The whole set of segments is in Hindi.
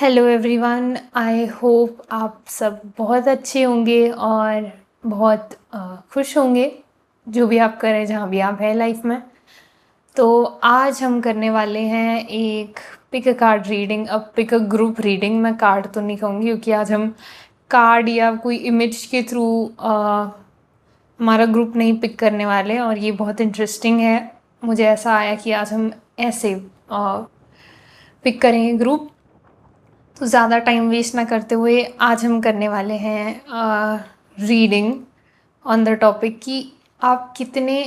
हेलो एवरीवन, आई होप आप सब बहुत अच्छे होंगे और बहुत खुश होंगे जो भी आप करें, जहाँ भी आप हैं लाइफ में। तो आज हम करने वाले हैं एक पिक अ कार्ड रीडिंग। अब पिक अ ग्रुप रीडिंग, मैं कार्ड तो नहीं कहूँगी क्योंकि आज हम कार्ड या कोई इमेज के थ्रू हमारा ग्रुप नहीं पिक करने वाले, और ये बहुत इंटरेस्टिंग है। मुझे ऐसा आया कि आज हम ऐसे पिक करेंगे ग्रुप। तो ज़्यादा टाइम वेस्ट ना करते हुए आज हम करने वाले हैं रीडिंग ऑन द टॉपिक कि आप कितने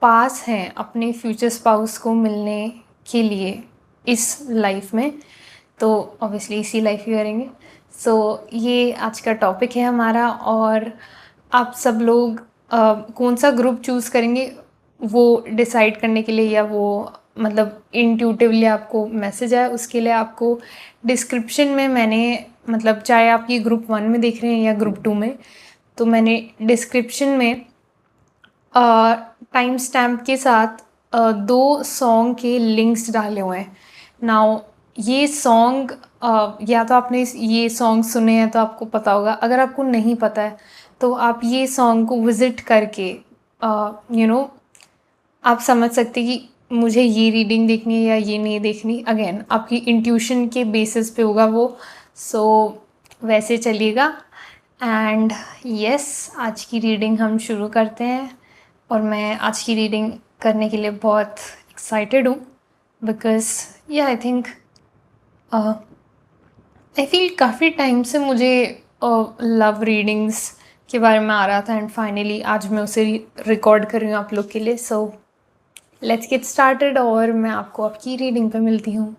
पास हैं अपने फ्यूचर स्पाउस को मिलने के लिए इस लाइफ में। तो ऑब्वियसली इसी लाइफ ही करेंगे। सो ये आज का टॉपिक है हमारा, और आप सब लोग कौन सा ग्रुप चूज़ करेंगे वो डिसाइड करने के लिए, या वो मतलब इंट्यूटिवली आपको मैसेज आए उसके लिए आपको डिस्क्रिप्शन में मैंने, मतलब चाहे आप ये ग्रुप 1 में देख रहे हैं या ग्रुप 2 में, तो मैंने डिस्क्रिप्शन में टाइम स्टैम्प के साथ 2 सॉन्ग के लिंक्स डाले हुए हैं। नाउ ये सॉन्ग, या तो आपने ये सॉन्ग सुने हैं तो आपको पता होगा, अगर आपको नहीं पता है तो आप ये सॉन्ग को विज़िट करके आप समझ सकते कि मुझे ये रीडिंग देखनी है या ये नहीं देखनी। अगेन आपकी इंट्यूशन के बेसिस पे होगा वो। सो वैसे चलिएगा। एंड यस, आज की रीडिंग हम शुरू करते हैं, और मैं आज की रीडिंग करने के लिए बहुत एक्साइटेड हूँ because I think I feel काफ़ी टाइम से मुझे लव रीडिंग्स के बारे में आ रहा था, एंड फाइनली आज मैं उसे रिकॉर्ड कर रही हूँ आप लोग के लिए। सो लेट्स गेट स्टार्टेड, और मैं आपको आपकी रीडिंग पे मिलती हूँ।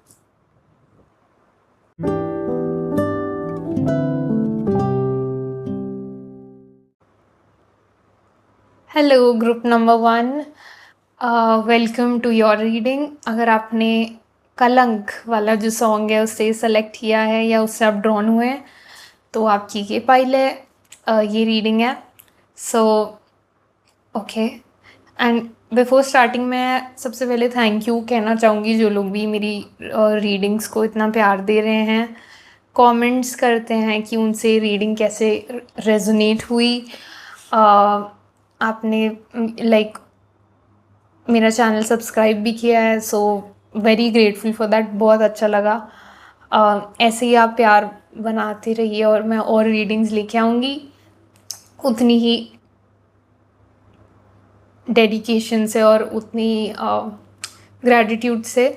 Hello group number 1, welcome to your reading. अगर आपने कलंक वाला जो सॉन्ग है उससे सेलेक्ट किया है या उससे आप ड्रॉन हुए हैं तो आपकी ये फाइल है, ये रीडिंग है। So okay, and before starting मैं सबसे पहले थैंक यू कहना चाहूँगी जो लोग भी मेरी रीडिंग्स को इतना प्यार दे रहे हैं, कमेंट्स करते हैं कि उनसे रीडिंग कैसे रेजोनेट हुई। आपने लाइक मेरा चैनल सब्सक्राइब भी किया है, so very grateful for that. बहुत अच्छा लगा। ऐसे ही आप प्यार बनाते रहिए और मैं और रीडिंग्स लेके आऊँगी उतनी ही डेडिकेशन से और उतनी ग्रैटिट्यूड से।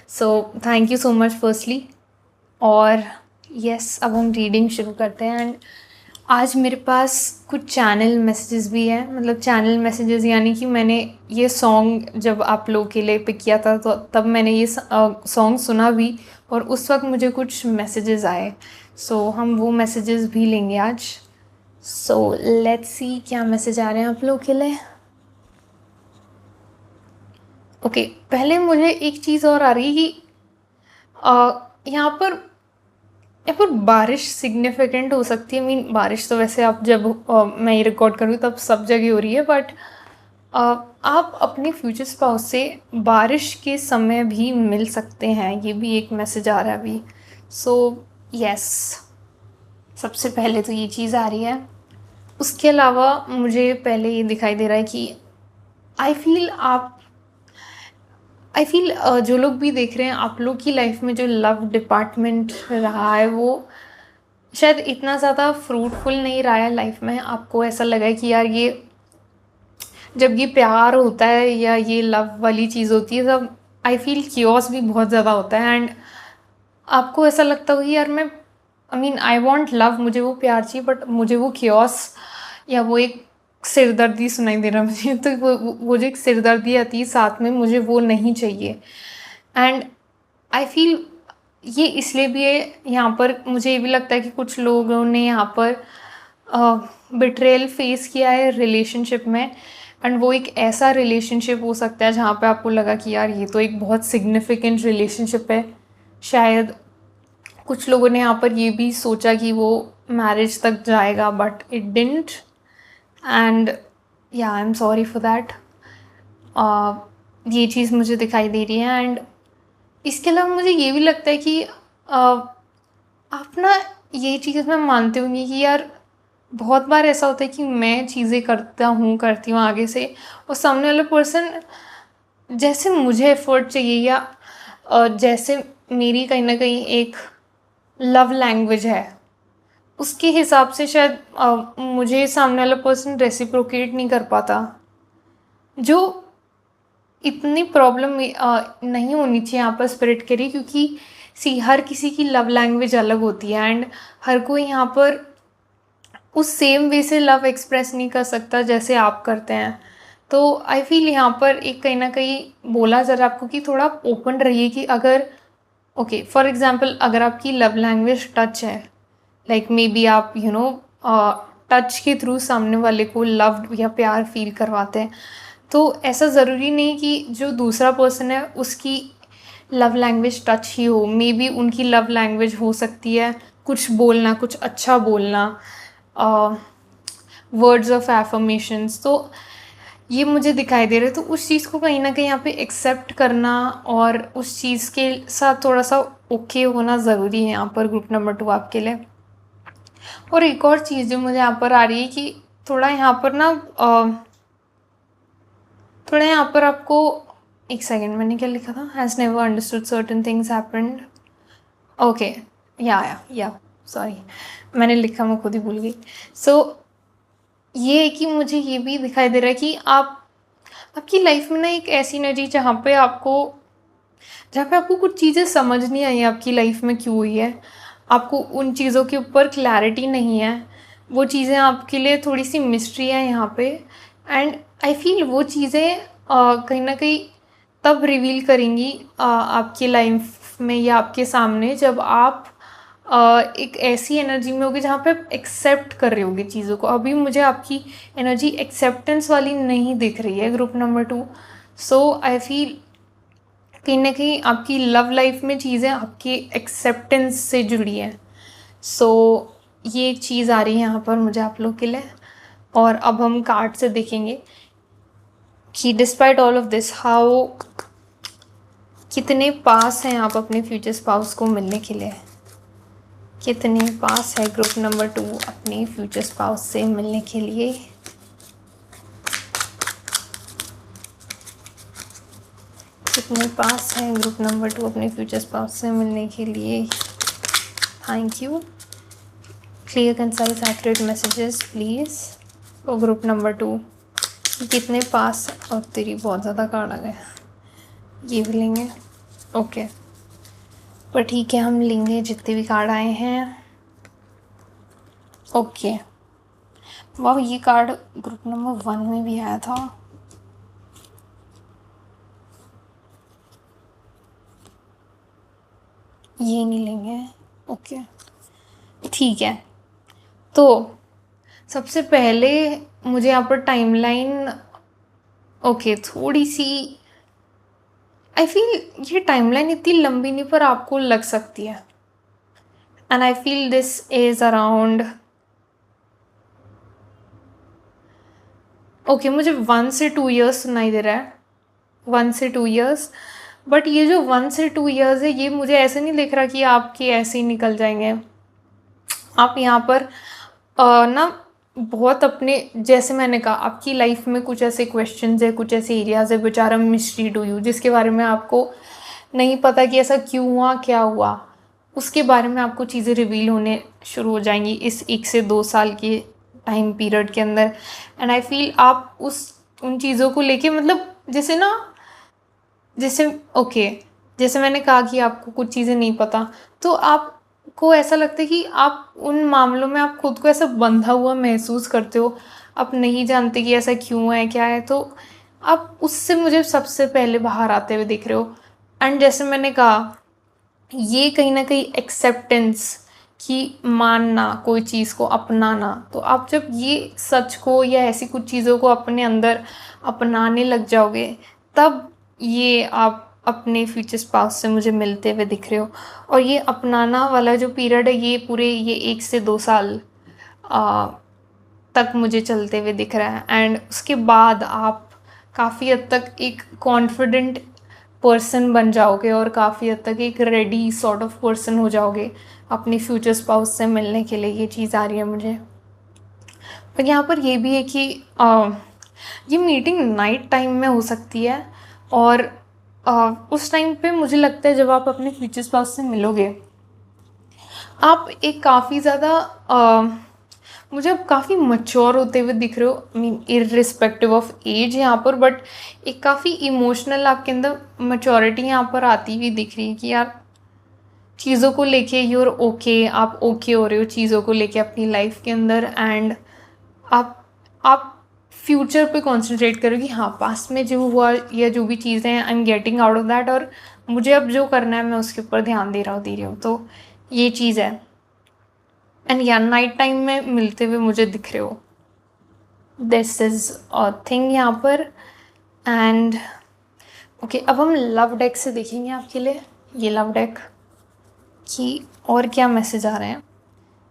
So thank you so much firstly. और यस, अब हम रीडिंग शुरू करते हैं। एंड आज मेरे पास कुछ चैनल मैसेजेस भी हैं, मतलब चैनल मैसेजेस यानी कि मैंने ये सॉन्ग जब आप लोगों के लिए पिक किया था तो तब मैंने ये सॉन्ग सुना भी, और उस वक्त मुझे कुछ मैसेजेस आए। सो हम वो मैसेजेस भी लेंगे आज। सो लेट्स सी क्या मैसेज आ रहे हैं आप लोगों के लिए। ओके, पहले मुझे एक चीज़ और आ रही है कि यहाँ पर बारिश सिग्निफिकेंट हो सकती है। मीन बारिश तो वैसे आप जब मैं ये रिकॉर्ड करूँ तब सब जगह हो रही है, बट आप अपने फ्यूचर स्पाउस से बारिश के समय भी मिल सकते हैं, ये भी एक मैसेज आ रहा है अभी। सो यस, सबसे पहले तो ये चीज़ आ रही है। उसके अलावा मुझे पहले ये दिखाई दे रहा है कि आई फील जो लोग भी देख रहे हैं, आप लोग की लाइफ में जो लव डिपार्टमेंट रहा है वो शायद इतना ज़्यादा फ्रूटफुल नहीं रहा है लाइफ में। आपको ऐसा लगा है कि यार ये जब ये प्यार होता है या ये लव वाली चीज़ होती है तब आई फील क्योस भी बहुत ज़्यादा होता है। एंड आपको ऐसा लगता हो कि यार मैं आई वॉन्ट लव, मुझे वो प्यार चाहिए, बट मुझे वो क्योस या वो एक सिरदर्दी सुनाई दे रहा है मुझे। तो वो जो एक सिरदर्दी आती है साथ में, मुझे वो नहीं चाहिए। एंड आई फील ये इसलिए भी है यहाँ पर, मुझे ये भी लगता है कि कुछ लोगों ने यहाँ पर बिट्रेयल फेस किया है रिलेशनशिप में। एंड वो एक ऐसा रिलेशनशिप हो सकता है जहाँ पे आपको लगा कि यार ये तो एक बहुत सिग्निफिकेंट रिलेशनशिप है। शायद कुछ लोगों ने यहाँ पर ये भी सोचा कि वो मैरिज तक जाएगा, बट इट डिडंट। एंड या I am sorry for that. ये चीज़ मुझे दिखाई दे रही है। एंड इसके अलावा मुझे ये भी लगता है कि आप ना ये चीज़ मैं मानती होंगी कि यार बहुत बार ऐसा होता है कि मैं चीज़ें करती हूँ आगे से, और सामने वाला पर्सन जैसे मुझे एफ़र्ट चाहिए या जैसे मेरी कहीं न कहीं एक लव लैंग्वेज है, उसके हिसाब से शायद मुझे सामने वाला पर्सन रेसिप्रोकेट नहीं कर पाता। जो इतनी प्रॉब्लम नहीं होनी चाहिए यहाँ पर स्पिरिट के लिए, क्योंकि हर किसी की लव लैंग्वेज अलग होती है एंड हर कोई यहाँ पर उस सेम वे से लव एक्सप्रेस नहीं कर सकता जैसे आप करते हैं। तो आई फील यहाँ पर एक कहीं ना कहीं बोला जा रहा है आपको कि थोड़ा ओपन रहिए कि अगर ओके फॉर एग्जांपल अगर आपकी लव लैंग्वेज टच है, लाइक मे बी आप टच के थ्रू सामने वाले को लव या प्यार फील करवाते हैं, तो ऐसा ज़रूरी नहीं कि जो दूसरा पर्सन है उसकी लव लैंग्वेज टच ही हो। मे बी उनकी लव लैंग्वेज हो सकती है कुछ बोलना, कुछ अच्छा बोलना, वर्ड्स ऑफ एफर्मेशंस। तो ये मुझे दिखाई दे रहा है, तो उस चीज़ को कहीं ना कहीं यहाँ पे एक्सेप्ट करना और उस चीज़ के साथ थोड़ा सा ओके होना ज़रूरी है यहाँ पर ग्रुप नंबर 2 आपके लिए। और एक और चीज़ जो मुझे यहाँ पर आ रही है कि थोड़ा यहाँ पर ना थोड़ा यहाँ पर आपको एक सेकेंड, मैंने क्या लिखा था, has never understood certain things happened. Okay, या सॉरी, मैंने लिखा मैं खुद ही भूल गई। सो ये है कि मुझे ये भी दिखाई दे रहा है कि आपकी लाइफ में ना एक ऐसी एनर्जी जहाँ पे आपको कुछ चीज़ें समझ नहीं आई आपकी लाइफ में क्यों हुई है, आपको उन चीज़ों के ऊपर क्लैरिटी नहीं है, वो चीज़ें आपके लिए थोड़ी सी मिस्ट्री है यहाँ पे। एंड आई फील वो चीज़ें कहीं ना कहीं तब रिवील करेंगी आपकी लाइफ में या आपके सामने जब आप एक ऐसी एनर्जी में होगी जहाँ पे आप एक्सेप्ट कर रहे होगे चीज़ों को। अभी मुझे आपकी एनर्जी एक्सेप्टेंस वाली नहीं दिख रही है group number 2। So I feel कहीं ना कहीं आपकी लव लाइफ में चीज़ें आपकी एक्सेप्टेंस से जुड़ी हैं। सो ये एक चीज़ आ रही है यहाँ पर मुझे आप लोग के लिए। और अब हम कार्ड से देखेंगे कि despite all of this how कितने पास हैं आप अपने फ्यूचर स्पाउस को मिलने के लिए। कितने पास है ग्रुप नंबर 2 अपने फ्यूचर स्पाउस से मिलने के लिए। कितने पास है ग्रुप नंबर 2 अपने फ्यूचर स्पाउस से मिलने के लिए। Thank you. Clear concise accurate messages please और ग्रुप नंबर 2 कितने पास। और तेरी बहुत ज़्यादा कार्ड आ गए, ये भी लेंगे ओके, पर ठीक है हम लेंगे जितने भी कार्ड आए हैं। ओके, वाह ये कार्ड ग्रुप नंबर 1 में भी आया था। ये नहीं लेंगे ओके, ठीक है। तो सबसे पहले मुझे यहाँ पर टाइमलाइन ओके थोड़ी सी आई फील ये टाइमलाइन इतनी लंबी नहीं पर आपको लग सकती है। And I feel this is around okay मुझे 1 से 2 ईयर्स सुनाई दे रहा है, 1 से 2 ईयर्स। बट ये जो 1 से 2 ईयर्स है ये मुझे ऐसे नहीं दिख रहा कि आपके ऐसे ही निकल जाएंगे। आप यहाँ पर ना बहुत अपने, जैसे मैंने कहा आपकी लाइफ में कुछ ऐसे क्वेश्चंस है, कुछ ऐसे एरियाज है which are a mystery to you, जिसके बारे में आपको नहीं पता कि ऐसा क्यों हुआ, क्या हुआ, उसके बारे में आपको चीज़ें रिवील होने शुरू हो जाएंगी इस 1 से 2 साल के टाइम पीरियड के अंदर। एंड आई फील आप उन चीज़ों को लेके मतलब जैसे ओके जैसे मैंने कहा कि आपको कुछ चीज़ें नहीं पता, तो आपको ऐसा लगता है कि आप उन मामलों में आप खुद को ऐसा बंधा हुआ महसूस करते हो, आप नहीं जानते कि ऐसा क्यों है क्या है, तो आप उससे मुझे सबसे पहले बाहर आते हुए दिख रहे हो। एंड जैसे मैंने कहा ये कहीं ना कहीं एक्सेप्टेंस कि मानना, कोई चीज़ को अपनाना, तो आप जब ये सच को या ऐसी कुछ चीज़ों को अपने अंदर अपनाने लग जाओगे तब ये आप अपने फ्यूचर स्पाउस से मुझे मिलते हुए दिख रहे हो। और ये अपनाना वाला जो पीरियड है ये पूरे ये 1 से 2 साल तक मुझे चलते हुए दिख रहा है। एंड उसके बाद आप काफ़ी हद तक एक कॉन्फिडेंट पर्सन बन जाओगे और काफ़ी हद तक एक रेडी सॉर्ट ऑफ पर्सन हो जाओगे अपने फ्यूचर स्पाउस से मिलने के लिए। ये चीज़ आ रही है मुझे। पर यहाँ पर ये भी है कि ये मीटिंग नाइट टाइम में हो सकती है, और उस टाइम पे मुझे लगता है जब आप अपने फ्यूचर स्पाउस से मिलोगे, आप एक काफ़ी ज़्यादा मुझे अब काफ़ी मच्योर होते हुए दिख रहे हो, मीन इररिस्पेक्टिव ऑफ एज यहाँ पर, बट एक काफ़ी इमोशनल आपके अंदर मच्योरिटी यहाँ पर आती हुई दिख रही है कि यार चीज़ों को लेके यूर ओके, आप ओके हो रहे हो चीज़ों को लेके अपनी लाइफ के अंदर, एंड आप फ्यूचर पे कंसंट्रेट करो कि हाँ पास्ट में जो हुआ या जो भी चीज़ें हैं I am getting out of that, और मुझे अब जो करना है मैं उसके ऊपर ध्यान दे रही हूँ। तो ये चीज़ है। एंड या नाइट टाइम में मिलते हुए मुझे दिख रहे हो, दिस इज़ अ थिंग यहाँ पर। एंड ओके, अब हम लव डेक से देखेंगे आपके लिए, ये लव डेक कि और क्या मैसेज आ रहे हैं,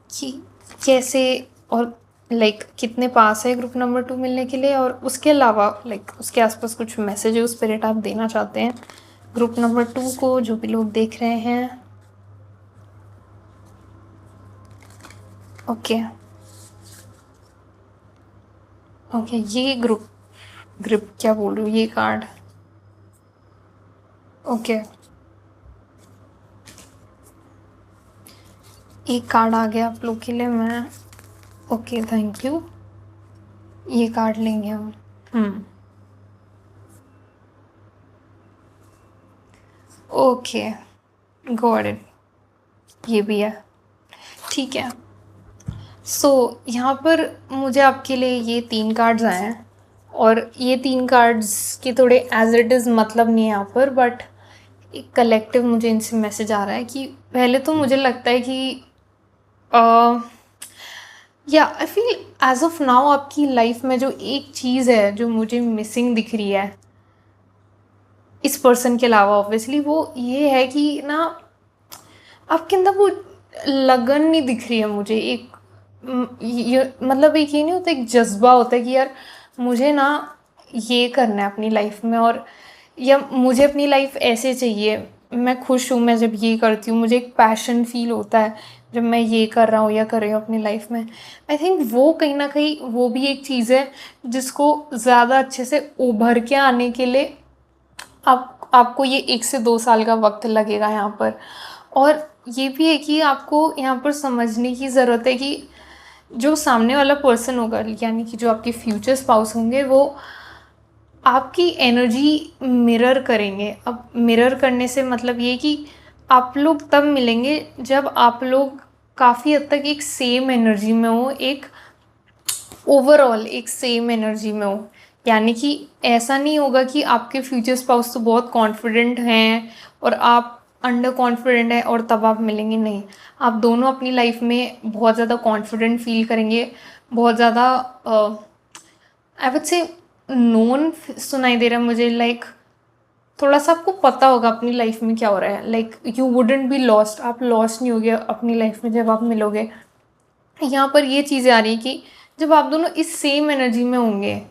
कि कैसे और लाइक कितने पास है ग्रुप नंबर 2 मिलने के लिए, और उसके अलावा लाइक उसके आसपास कुछ मैसेज है स्पिरिट आप देना चाहते हैं ग्रुप नंबर 2 को, जो भी लोग देख रहे हैं। ओके ओके, ये ग्रुप क्या बोल रही हूँ, ये कार्ड। ओके, एक कार्ड आ गया आप लोग के लिए। मैं ओके थैंक यू, ये कार्ड लेंगे हम। ओके गॉट इट, ये भी है, ठीक है। सो यहाँ पर मुझे आपके लिए ये 3 कार्ड्स आए हैं, और ये 3 कार्ड्स के थोड़े एज इट इज़ मतलब नहीं है यहाँ पर, बट एक कलेक्टिव मुझे इनसे मैसेज आ रहा है कि पहले तो मुझे लगता है कि या I feel as of now आपकी लाइफ में जो एक चीज़ है जो मुझे मिसिंग दिख रही है इस पर्सन के अलावा ऑब्वियसली, वो ये है कि ना आपके अंदर वो लगन नहीं दिख रही है मुझे। एक ये मतलब एक ये नहीं होता, एक जज्बा होता है कि यार मुझे ना ये करना है अपनी लाइफ में, और या मुझे अपनी लाइफ ऐसे चाहिए, मैं खुश हूँ मैं जब ये करती हूँ, मुझे एक पैशन फील होता है जब मैं ये कर रहा हूँ या कर रही हूँ अपनी लाइफ में। आई थिंक वो कहीं ना कहीं वो भी एक चीज़ है जिसको ज़्यादा अच्छे से उभर के आने के लिए आपको ये 1 से 2 साल का वक्त लगेगा यहाँ पर। और ये भी है कि आपको यहाँ पर समझने की ज़रूरत है कि जो सामने वाला पर्सन होगा, यानी कि जो आपके फ्यूचर स्पाउस होंगे, वो आपकी एनर्जी मिरर करेंगे। अब मिरर करने से मतलब ये कि आप लोग तब मिलेंगे जब आप लोग काफ़ी हद तक एक सेम एनर्जी में हो, एक ओवरऑल एक सेम एनर्जी में हो। यानी कि ऐसा नहीं होगा कि आपके फ्यूचर स्पाउस तो बहुत कॉन्फिडेंट हैं और आप अंडर कॉन्फिडेंट है और तब आप मिलेंगे, नहीं। आप दोनों अपनी लाइफ में बहुत ज़्यादा कॉन्फिडेंट फील करेंगे, बहुत ज़्यादा आई वुड से नोन सुनाई दे रहा है मुझे, लाइक थोड़ा सा आपको पता होगा अपनी लाइफ में क्या हो रहा है, like you wouldn't be lost, आप लॉस्ट नहीं होगे अपनी लाइफ में जब आप मिलोगे। यहाँ पर ये चीज़ें आ रही है कि जब आप दोनों इस सेम एनर्जी में होंगे,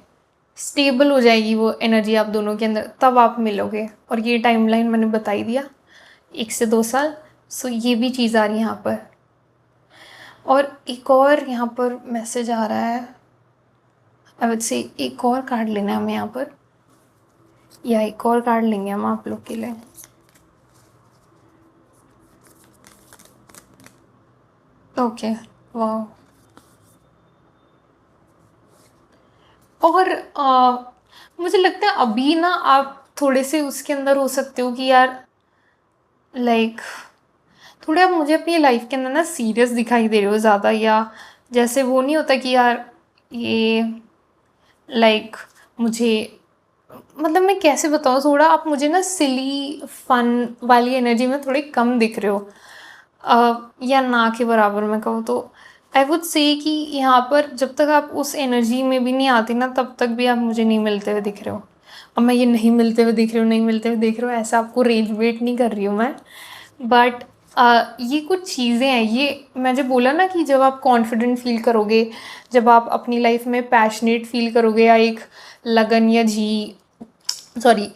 स्टेबल हो जाएगी वो एनर्जी आप दोनों के अंदर, तब आप मिलोगे। और ये टाइमलाइन मैंने बता ही दिया, 1 से 2 साल। सो ये भी चीज़ आ रही है यहाँ पर। और एक और यहाँ पर मैसेज आ रहा है, आई वुड से एक और कार्ड लेना है हमें यहाँ पर, या एक और कार्ड लेंगे हम आप लोग के लिए। ओके वाह। और मुझे लगता है अभी ना आप थोड़े से उसके अंदर हो सकते हो कि यार लाइक थोड़े आप मुझे अपनी लाइफ के अंदर ना सीरियस दिखाई दे रहे हो ज़्यादा, या जैसे वो नहीं होता कि यार ये लाइक मुझे मतलब मैं कैसे बताऊँ, थोड़ा आप मुझे ना सिली फन वाली एनर्जी में थोड़े कम दिख रहे हो, या ना के बराबर मैं कहूँ तो। आई वुड से कि यहाँ पर जब तक आप उस एनर्जी में भी नहीं आती ना, तब तक भी आप मुझे नहीं मिलते हुए दिख रहे हो। अब मैं ये नहीं मिलते हुए दिख रही हूँ, नहीं मिलते हुए दिख रहे हो, ऐसा आपको रेट वेट नहीं कर रही हूँ मैं, बट ये कुछ चीज़ें हैं। ये मैं जब बोला ना कि जब आप कॉन्फिडेंट फील करोगे, जब आप अपनी लाइफ में पैशनेट फील करोगे, या एक लगन या जी सॉरी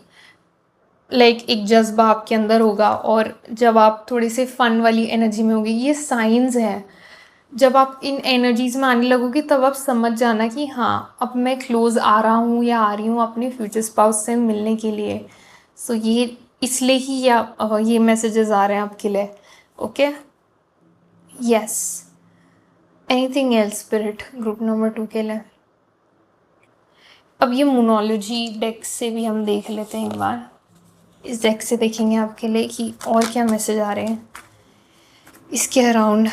लाइक एक जज़्बा आपके अंदर होगा, और जब आप थोड़े से फ़न वाली एनर्जी में होंगे, ये साइंस हैं। जब आप इन एनर्जीज़ में आने लगोगे तब आप समझ जाना कि हाँ, अब मैं क्लोज़ आ रहा हूँ या आ रही हूँ अपने फ्यूचर स्पाउस से मिलने के लिए। सो ये इसलिए ही ये मैसेजेस आ रहे हैं आपके लिए। Okay, yes. Anything else spirit group number 2 के लिए? अब ये मोनोलॉजी डेक से भी हम देख लेते हैं एक बार। इस डेक से देखेंगे आपके लिए कि और क्या मैसेज आ रहे हैं इसके अराउंड।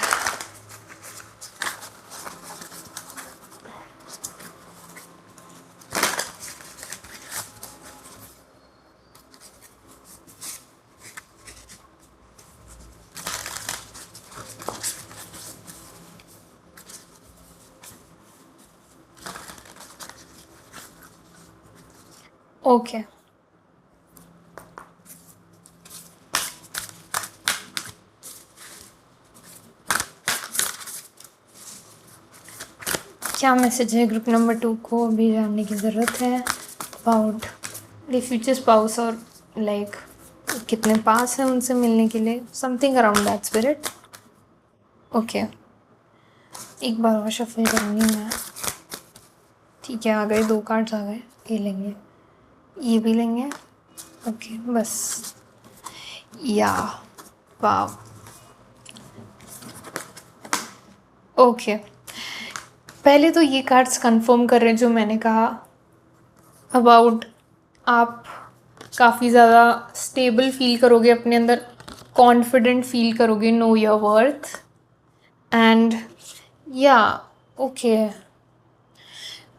ओके, क्या मैसेज है ग्रुप नंबर 2 को अभी जानने की ज़रूरत है अबाउट द फ्यूचर स्पाउस, और लाइक कितने पास है उनसे मिलने के लिए, something around that spirit. Okay, एक बार और शफल करूँगी मैं। ठीक है, आ गए 2 कार्ड्स आ गए। ये लेंगे, ये भी लेंगे। ओके, बस या वाव। ओके, पहले तो ये कार्ड्स कंफर्म कर रहे हैं जो मैंने कहा अबाउट आप काफ़ी ज़्यादा स्टेबल फील करोगे अपने अंदर, कॉन्फिडेंट फील करोगे, नो योर वर्थ एंड या ओके।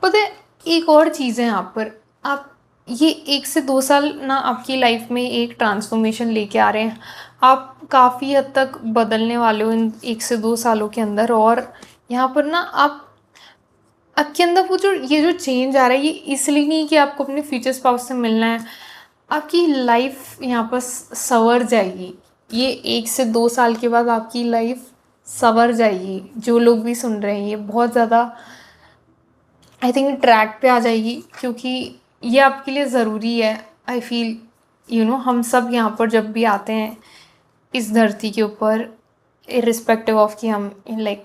पता है एक और चीज़ है यहाँ पर, आप ये 1 से 2 साल ना आपकी लाइफ में एक ट्रांसफॉर्मेशन लेके आ रहे हैं। आप काफ़ी हद तक बदलने वाले हो इन 1 से 2 सालों के अंदर, और यहाँ पर ना आपके अंदर वो जो ये जो चेंज आ रहा है, ये इसलिए नहीं कि आपको अपने फ्यूचर स्पाउस से मिलना है। आपकी लाइफ यहाँ पर संवर जाएगी। ये 1 से 2 साल के बाद आपकी लाइफ संवर जाएगी। जो लोग भी सुन रहे हैं, ये बहुत ज़्यादा आई थिंक ट्रैक पे आ जाएगी, क्योंकि ये आपके लिए ज़रूरी है। आई फील हम सब यहाँ पर जब भी आते हैं इस धरती के ऊपर, इर्रिस्पेक्टिव ऑफ कि हम लाइक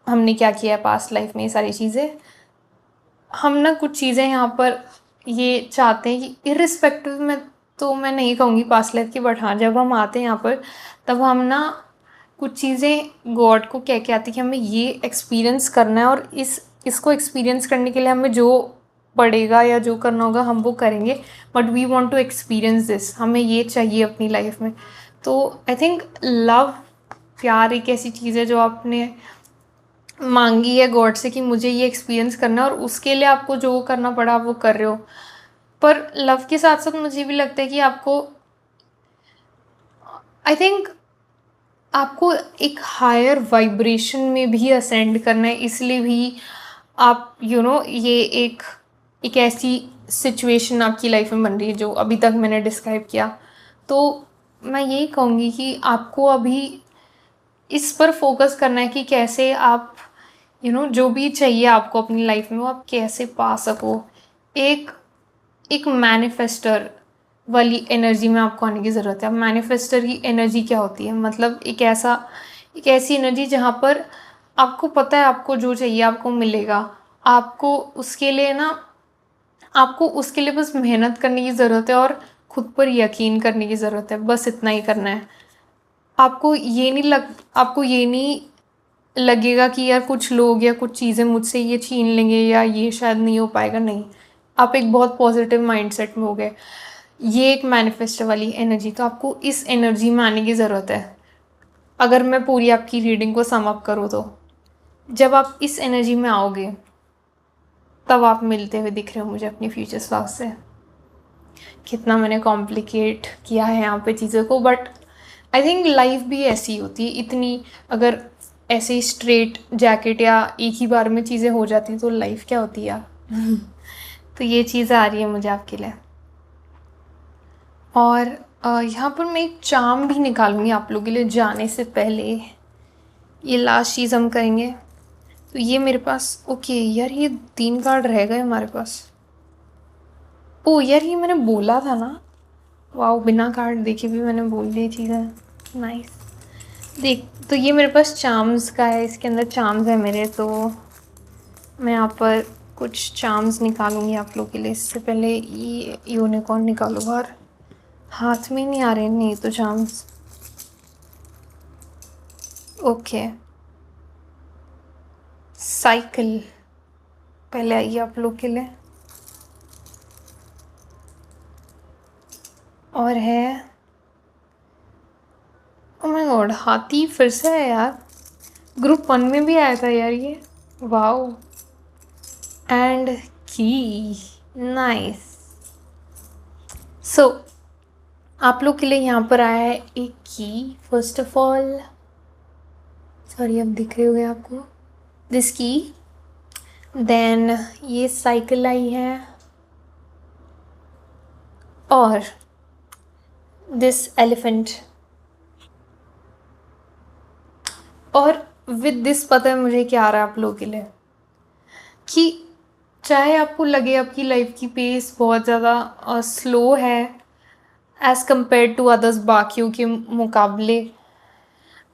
हमने क्या किया है पास्ट लाइफ में, ये सारी चीज़ें हम ना कुछ चीज़ें यहाँ पर ये चाहते हैं कि इर्रिस्पेक्टिव में, तो मैं नहीं कहूँगी पास्ट लाइफ की, बट हाँ जब हम आते हैं यहाँ पर तब हम ना कुछ चीज़ें गॉड को कह के आती कि हमें ये एक्सपीरियंस करना है, और इसको एक्सपीरियंस करने के लिए हमें जो पड़ेगा या जो करना होगा हम वो करेंगे, but we want to experience this, हमें ये चाहिए अपनी लाइफ में। तो आई थिंक लव, प्यार एक ऐसी चीज़ है जो आपने मांगी है गॉड से कि मुझे ये एक्सपीरियंस करना है, और उसके लिए आपको जो करना पड़ा आप वो कर रहे हो। पर लव के साथ साथ मुझे भी लगता है कि आपको आई थिंक आपको एक हायर वाइब्रेशन में भी असेंड करना है, इसलिए भी आप ये एक ऐसी सिचुएशन आपकी लाइफ में बन रही है जो अभी तक मैंने डिस्क्राइब किया। तो मैं यही कहूँगी कि आपको अभी इस पर फोकस करना है कि कैसे आप जो भी चाहिए आपको अपनी लाइफ में वो आप कैसे पा सको। एक मैनिफेस्टर वाली एनर्जी में आपको आने की ज़रूरत है। अब मैनिफेस्टर की एनर्जी क्या होती है, मतलब एक ऐसी एनर्जी जहाँ पर आपको पता है आपको जो चाहिए आपको मिलेगा। आपको उसके लिए बस मेहनत करने की ज़रूरत है और खुद पर यकीन करने की ज़रूरत है, बस इतना ही करना है। आपको ये नहीं लगेगा कि यार कुछ लोग या कुछ चीज़ें मुझसे ये छीन लेंगे या ये शायद नहीं हो पाएगा, नहीं। आप एक बहुत पॉजिटिव माइंडसेट में हो गए। ये एक मैनिफेस्टर वाली एनर्जी, तो आपको इस एनर्जी में आने की ज़रूरत है। अगर मैं पूरी आपकी रीडिंग को सम अप करूँ तो जब आप इस एनर्जी में आओगे तब आप मिलते हुए दिख रहे हो मुझे अपनी फ्यूचर स्पाउस से। कितना मैंने कॉम्प्लिकेट किया है यहाँ पे चीज़ों को, बट आई थिंक लाइफ भी ऐसी होती है। इतनी अगर ऐसे ही स्ट्रेट जैकेट या एक ही बार में चीज़ें हो जाती तो लाइफ क्या होती यार। तो ये चीज़ आ रही है मुझे आपके लिए। और यहाँ पर मैं एक चार्म भी निकालूंगी आप लोगों के लिए जाने से पहले। ये लास्ट चीज़ हम करेंगे। तो ये मेरे पास ओके यार, ये 3 कार्ड रह गए हमारे पास। ओ यार, ये मैंने बोला था ना वाओ, बिना कार्ड देखे भी मैंने बोल दी चीज़ें। नाइस। देख, तो ये मेरे पास चार्म्स का है, इसके अंदर चार्म्स है मेरे, तो मैं यहाँ पर कुछ चार्म्स निकालूंगी आप लोग के लिए। इससे पहले ये यूनिकॉर्न निकालो बाहर, हाथ में नहीं आ रहे नहीं तो चार्म्स। ओके, साइकिल पहले आइए आप लोग के लिए, और है ओ माय गॉड, हाथी फिर से है यार। ग्रुप 1 में भी आया था यार ये। वाओ, एंड की, नाइस। सो आप लोग के लिए यहाँ पर आया है एक की। फर्स्ट ऑफ ऑल, सॉरी अब दिख रहे होंगे आपको, दिस की। देन ये साइकिल आई है, और दिस एलिफेंट, और विद दिस पता है मुझे क्या आ रहा है आप लोगों के लिए, कि चाहे आपको लगे आपकी लाइफ की पेस बहुत ज़्यादा स्लो है एज़ कम्पेयर टू अदर्स बाकियों के मुकाबले,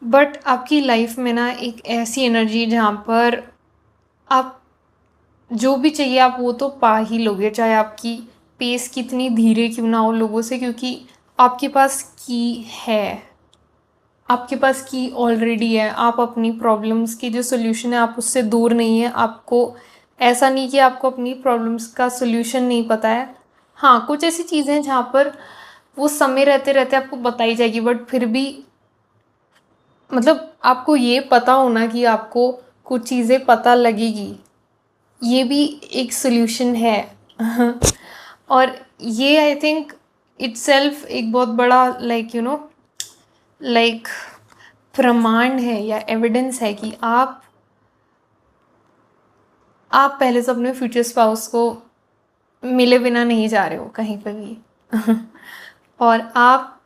बट आपकी लाइफ में ना एक ऐसी एनर्जी जहाँ पर आप जो भी चाहिए आप वो तो पा ही लोगे, चाहे आपकी पेस कितनी धीरे क्यों ना हो लोगों से, क्योंकि आपके पास की है, आपके पास की ऑलरेडी है। आप अपनी प्रॉब्लम्स की जो सोल्यूशन है आप उससे दूर नहीं है। आपको ऐसा नहीं कि आपको अपनी प्रॉब्लम्स का सोल्यूशन नहीं पता है। हाँ, कुछ ऐसी चीज़ें हैं जहाँ पर वो समय रहते रहते आपको बताई जाएगी, बट फिर भी मतलब आपको ये पता होना कि आपको कुछ चीज़ें पता लगेगी, ये भी एक सोल्यूशन है। और ये आई थिंक इट्सेल्फ एक बहुत बड़ा लाइक प्रमाण है या एविडेंस है कि आप पहले से अपने फ्यूचर स्पाउस को मिले बिना नहीं जा रहे हो कहीं पर भी। और आप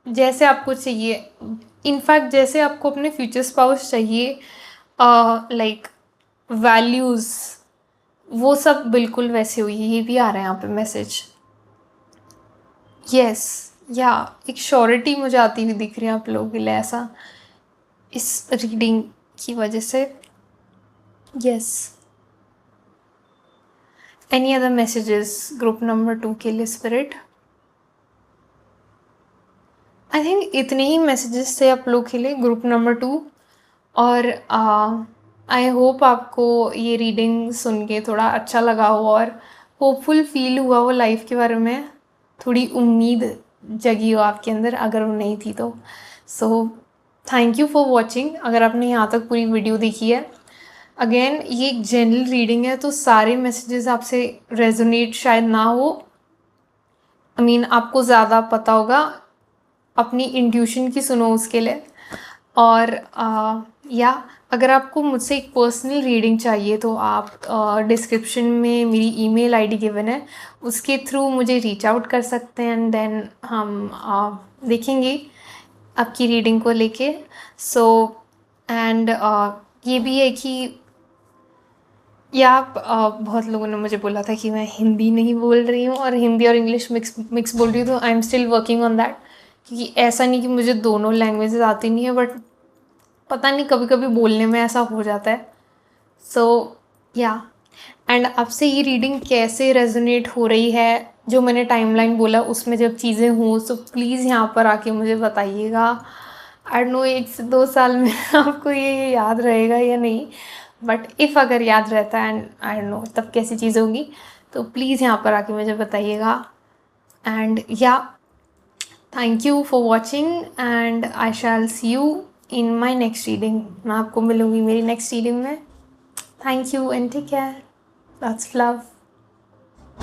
जैसे आपको चाहिए, इनफैक्ट जैसे आपको अपने फ्यूचर स्पाउस चाहिए, लाइक वैल्यूज़ वो सब बिल्कुल वैसे हुई। ये भी आ रहा है यहाँ पे मैसेज। यस, या एक श्योरिटी मुझे आती हुई दिख रही है आप लोगों के लिए ऐसा, इस रीडिंग की वजह से। Yes, any other messages group number 2 के लिए स्पिरिट? आई थिंक इतने ही मैसेजेस थे आप लोग के लिए ग्रुप नंबर 2। और आई होप आपको ये रीडिंग सुन के थोड़ा अच्छा लगा हो और होपफुल फील हुआ हो लाइफ के बारे में, थोड़ी उम्मीद जगी हो आपके अंदर अगर वो नहीं थी तो। So thank you for watching. अगर आपने यहाँ तक पूरी वीडियो देखी है, अगेन ये एक जनरल रीडिंग है तो सारे मैसेजेस आपसे रेजोनेट शायद ना हो। आई मीन आपको ज़्यादा पता होगा, अपनी इंट्यूशन की सुनो उसके लिए। और या अगर आपको मुझसे एक पर्सनल रीडिंग चाहिए तो आप डिस्क्रिप्शन में मेरी ईमेल आईडी गिवन है, उसके थ्रू मुझे रीच आउट कर सकते हैं, एंड देन हम देखेंगे आपकी रीडिंग को लेके। सो एंड ये भी है कि या आप बहुत लोगों ने मुझे बोला था कि मैं हिंदी नहीं बोल रही हूँ और हिंदी और इंग्लिश मिक्स बोल रही हूँ, तो I am still working on that. क्योंकि ऐसा नहीं कि मुझे दोनों लैंग्वेजेस आती नहीं है, बट पता नहीं कभी कभी बोलने में ऐसा हो जाता है। सो या एंड आपसे ये रीडिंग कैसे रेजोनेट हो रही है, जो मैंने टाइमलाइन बोला उसमें जब चीज़ें हों, सो प्लीज़ यहाँ पर आके मुझे बताइएगा। आई डोंट नो 1 से 2 साल में आपको ये याद रहेगा या नहीं, बट इफ़ अगर याद रहता है एंड आई डोंट नो तब कैसी चीज़ होगी, तो प्लीज़ यहाँ पर आके मुझे बताइएगा। एंड या thank you for watching and I shall see you in my next reading. मैं आपको मिलूँगी मेरी नेक्स्ट रीडिंग में। Thank you and take care. Lots of love.